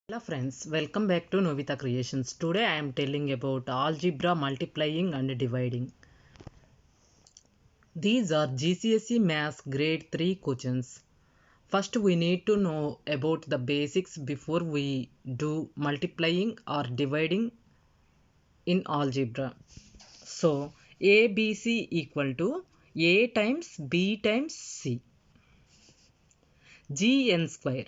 Hello friends, welcome back to Novita Creations. Today I am telling about algebra multiplying and dividing. These are GCSE Maths Grade 3 questions. First we need to know about the basics before we do multiplying or dividing in algebra. So ABC equal to A times B times C. Gn square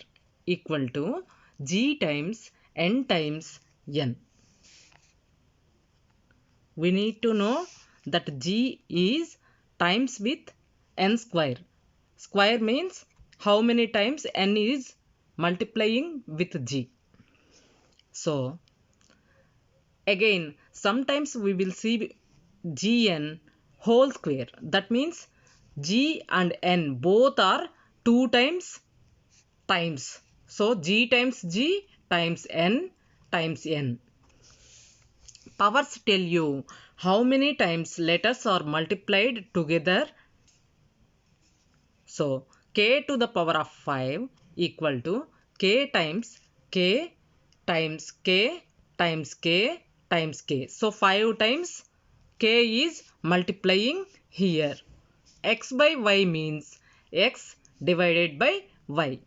equal to G times N times N. We need to know that G is times with N square. Square means how many times N is multiplying with G. So again sometimes we will see Gn whole square. That means G and N both are 2 times. So G times G times N times N. Powers tell you how many times letters are multiplied together. So k to the power of 5 equal to k times k times k times k times k. So 5 times k is multiplying here. X by y means x divided by y.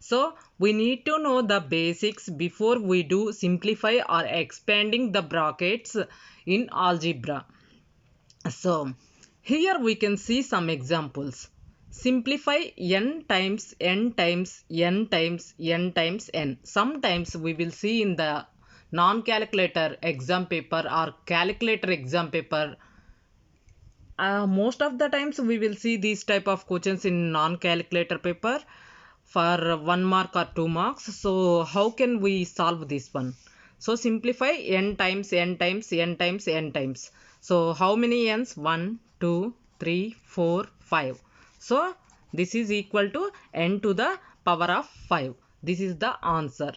So we need to know the basics before we do simplify or expanding the brackets in algebra. So here we can see some examples. Simplify n times n times n times n times n. Sometimes we will see in the non-calculator exam paper or calculator exam paper. Most of the times we will see these type of questions in non-calculator paper for 1 mark or 2 marks. So how can we solve this one? So simplify n times n times n times n times. So how many n's? 1, 2, 3, 4, 5. So this is equal to n to the power of 5. This is the answer.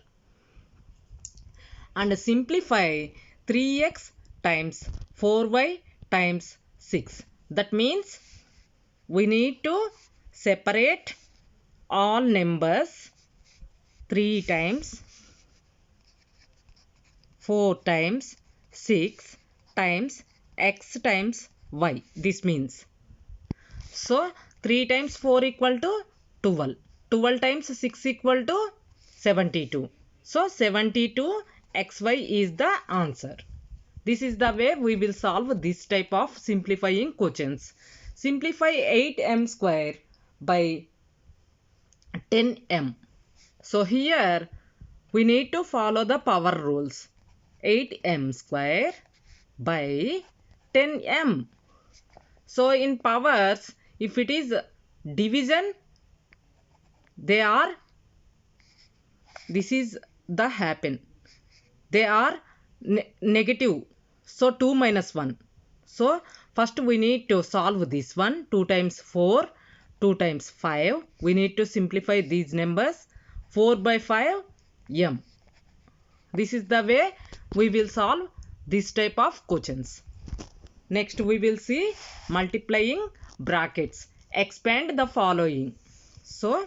And simplify 3x times 4y times 6. That means we need to separate all numbers 3 times, 4 times, 6 times x times y. This means, so 3 times 4 equal to 12. 12 times 6 equal to 72. So 72 xy is the answer. This is the way we will solve this type of simplifying questions. Simplify 8m square by 10m. So here we need to follow the power rules. 8m square by 10m. So in powers, if it is division, they are, this is the happen. They are negative. So 2 minus 1. So first we need to solve this one. 2 times 4, 2 times 5. We need to simplify these numbers. 4 by 5, m. This is the way we will solve this type of questions. Next we will see multiplying brackets. Expand the following. So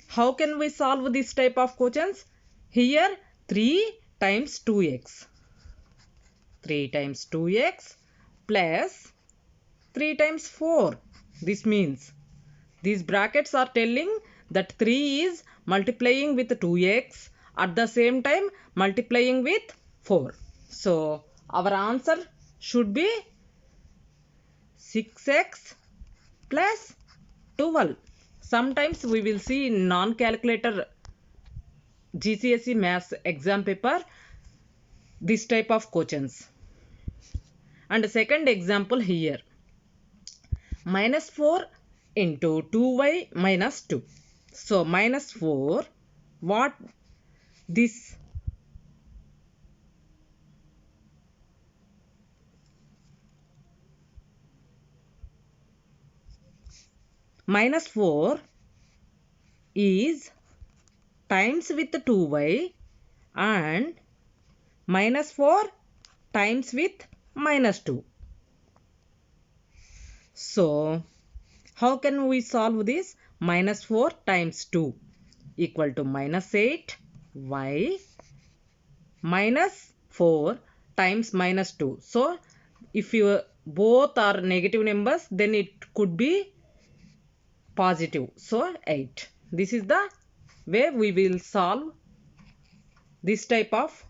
how can we solve this type of questions? Here 3 times 2x. 3 times 2x plus 3 times 4. This means these brackets are telling that 3 is multiplying with 2x, at the same time multiplying with 4. So our answer should be 6x plus 12. Sometimes we will see in non-calculator GCSE Maths exam paper this type of questions. And second example here, minus 4 into 2y minus 2. So minus 4, what this? Minus 4 is times with 2y and minus 4 times with minus 2. So how can we solve this? Minus 4 times 2. equal to minus 8y minus 4 times minus 2. So if you both are negative numbers, then it could be positive. So 8. This is the way we will solve this type of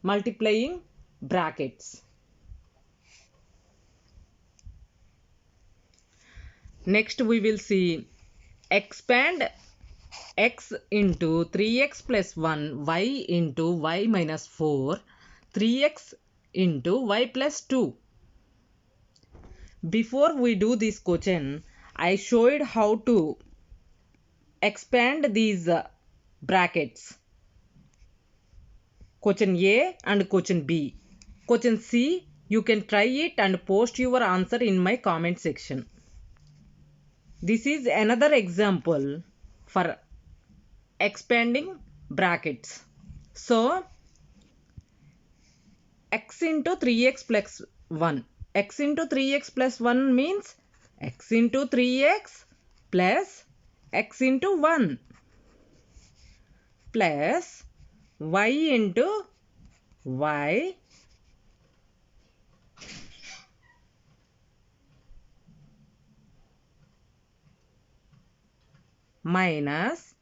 multiplying brackets. Next we will see expand x into 3x plus 1 y into y minus 4 3x into y plus 2. Before we do this question, I showed how to expand these brackets. Question A and question B. Question C, you can try it and post your answer in my comment section. This is another example for expanding brackets. So, x into 3x plus 1. X into 3x plus 1 means x into 3x plus x into 1 plus y into y minus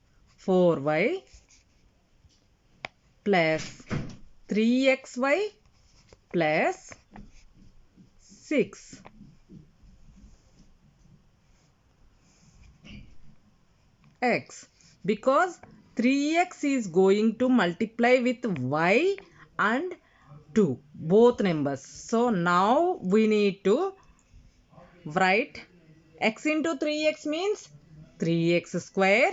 4y plus 3xy plus 6. X, because 3x is going to multiply with y and 2, both numbers. So now we need to write x into 3x means 3x square,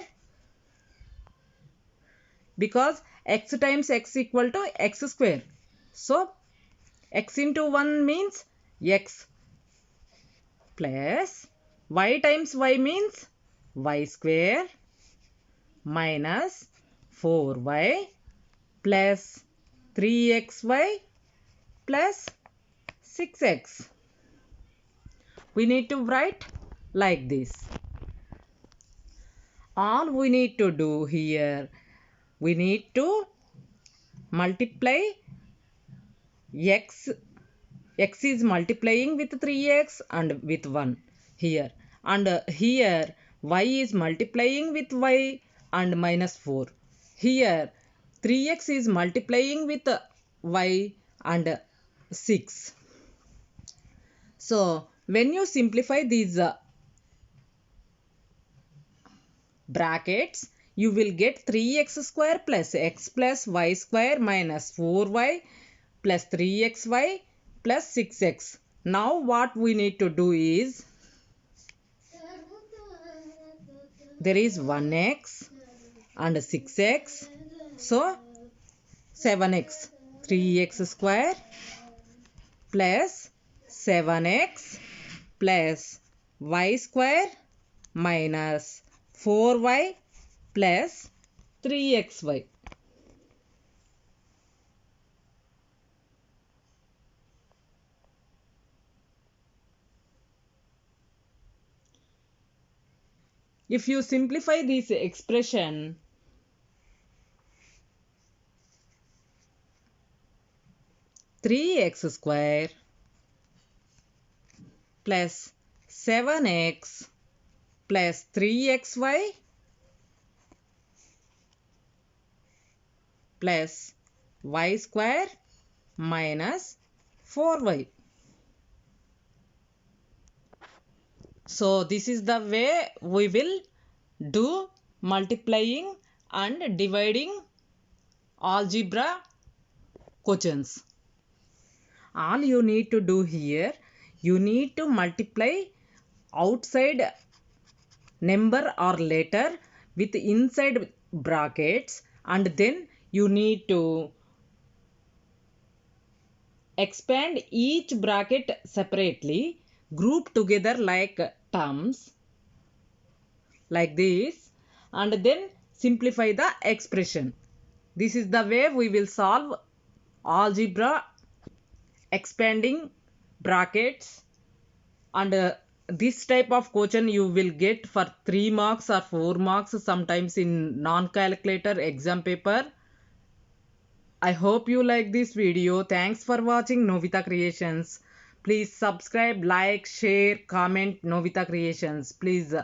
because x times x equal to x square. So x into 1 means x plus y times y means y square minus 4y plus 3xy plus 6x. We need to write like this. All we need to do here, we need to multiply x. X is multiplying with 3x and with 1 here. And here y is multiplying with y and minus 4. Here 3x is multiplying with y and 6. So when you simplify these brackets, you will get 3x square plus x plus y square minus 4y plus 3xy plus 6x. Now what we need to do is, there is 1x and 6x. So 7x. 3x square plus 7x plus y square minus 4y plus 3xy. If you simplify this expression, three x square plus 7x plus 3xy plus y square minus 4y. So this is the way we will do multiplying and dividing algebra questions. All you need to do here, you need to multiply outside number or letter with inside brackets, and then you need to expand each bracket separately, group together like terms like this, and then simplify the expression. This is the way we will solve algebra expanding brackets and this type of question you will get for 3 marks or 4 marks sometimes in non-calculator exam paper. I hope you like this video. Thanks for watching Novita Creations. Please subscribe, like, share, comment Novita Creations. Please